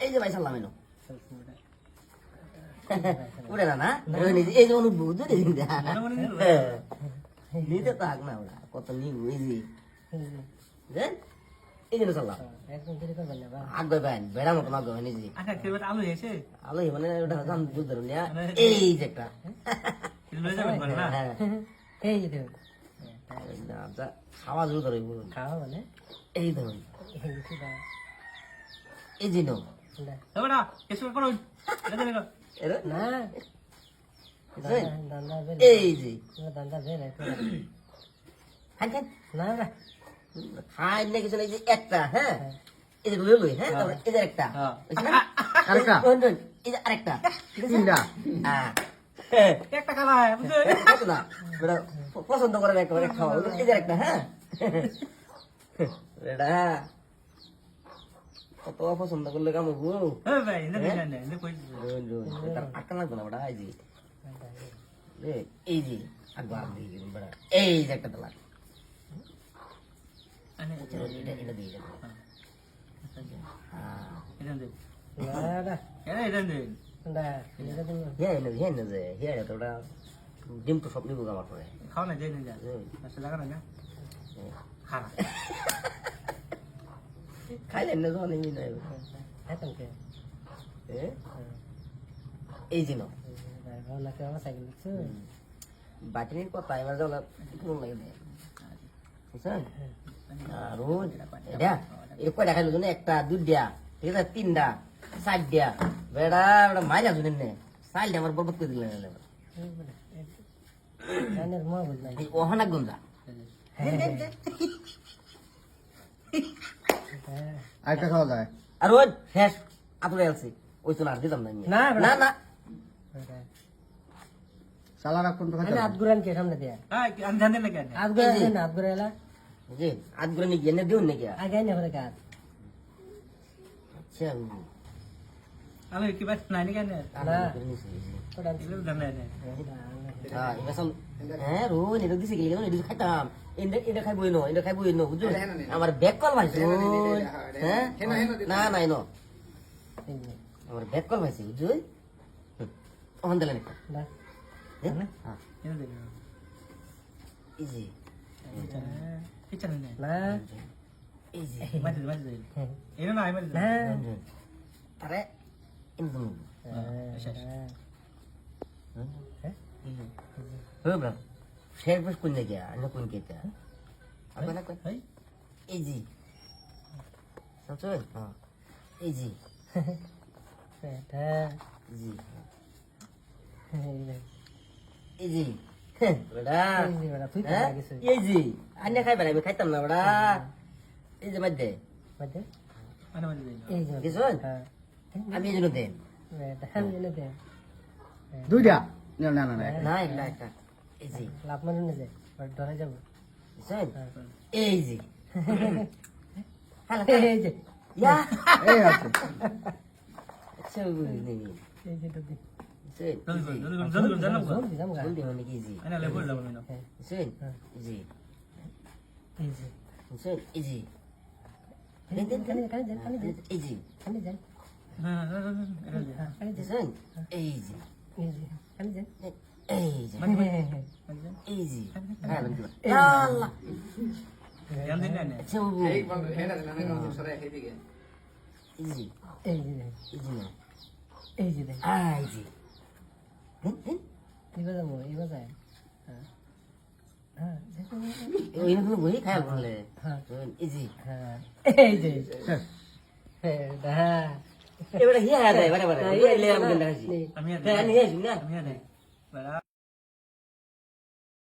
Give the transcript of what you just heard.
এই যে ভাই সালাম এলো উড়ে না এই যে অনুভব নিতে থাক না ওরা কত নিব এই যে এই জন্য সালাম আগে ভাই বেড়া মতো আগে ভাই নিজে আলো মানে ওটা জান দুধ ধরুন এই যে একটা এই যে খাওয়া জোর ধরে খাওয়া মানে এই ধরুন এই যে নো না এরা দান্দা বের এই যে দান্দা বের খান খান না না খাই না কিছু এই যে একটা হ্যাঁ এই যে লই হ্যাঁ তারপরে এই যে একটা আরেকটা এই যে আরেকটা তিনটা হ্যাঁ একটা খাওয়া হয় বুঝছো না বড় পছন্দ করে একটা খাওয়া এই যে একটা হ্যাঁ এটা কত পছন্দ করলে কাম গো ভাই না না না কই তার আটকা লাগবে না বড় এই যে এই যে একবার দিয়ে বড় এই যে একটা দলা এটা দিয়ে যাবো এটা দে হ্যাঁ এটা দে না এটা দে হ্যাঁ এটা ওটা ডিম তো সব নিবো আমার পরে খাও না যাই না যা আচ্ছা লাগা না খা খাইলেন না যখন এমনি নাই এখন কে এই যে নো ভালো লাগে আমার সাইকেল আছে বাটির কথা এবার যাও পুরো লাগে দেয় বুঝছেন আর রোজ এটা এটা কয়টা খাইলো জানো একটা দুইটা ঠিক আছে তিনটা চারটা বেড়া বেড়া মাইলা শুনেন নে চাইলটা আমার বরবাদ করে দিলেন জানের মা বুঝ নাই ওহানা গঞ্জা আরেকটা খাওয়া যায় আর ওই শেষ আতুরে আছে ওই তো না দিতাম না আমি। না, না না সালা রাখুন তো আমি খাইতে আদগুরান কে সামনে দিয়া হ্যাঁ আমি জানি না কেন আদগুরান না আদগুরালা জি আজ করে নাকি এনে দিউন নাকি আগে না হলে কাজ আচ্ছা আমি কি বাত নাই কেন না কোডা এগুলো জানি না হ্যাঁ এবার সব হ্যাঁ রোজ এটা দিছে গেলে এটা খাইতাম এটা খাইবই নো এটা খাইবই নো বুঝছো আমার ব্যাক কল ভাইছো হ্যাঁ না নাই নো আমার ব্যাক কল ভাইছি বুঝছো ওখান দিলেন একটা না হ্যাঁ এনে দে ইজি কি জানি না না ইজি মাঝে মাঝে এনে না আমি না আরে ইন্দু হ্যাঁ ব্রা শেয়ার বস কোন জায়গা না কোন কেতা আপনারা কোন এই ইজি বুঝছো হ্যাঁ ইজি এটা ইজি এই ইজি বড়া এই বড়া তুই তো হ্যাঁ লাগিস ইজি আন্না খাই বেড়াই খাইতাম না বড়া এই যে মধ্যে বাদে মানে মাঝে এই যে কিছুন হ্যাঁ আমি এই জন্য দেন এটা আমি এনে দে দুইটা না না না না না একটা একটা ইজি লাভ মানে নে দে ডরে যাব বুঝছেন ইজি হ্যালো এই যে ইয়া এই আছে আচ্ছা বুঝি নেই এই যে দে বুঝছেন জলদি জানো জল দিলাম গা জলদি মানে কি ইজি এনে লেবল লাগানো না বুঝছেন ইজি এই যে বুঝছেন ইজি কানে কানে যান কানে যান ইজি কানে যান হ্যাঁ এনে দে কানে যান বুঝছেন ইজি এই যে কানে যান ইজি ইজি হ্যাঁ বন্ধু আল্লাহ জানি না না আচ্ছা বাবু এই বন্ধ হেনা না না সরে খাইতে গিয়ে ইজি এই যে ইজি না এই যে দে ইজি এবার যাবো এবার যায় হ্যাঁ হ্যাঁ ওই না বই খাই বলে হ্যাঁ ইজি হ্যাঁ এই যে হ্যাঁ এবারে হিয়া দেয় বারে বারে ইয়া লে আমি দেখাচ্ছি আমি হ্যাঁ নিয়ে আসুন না আমি এনে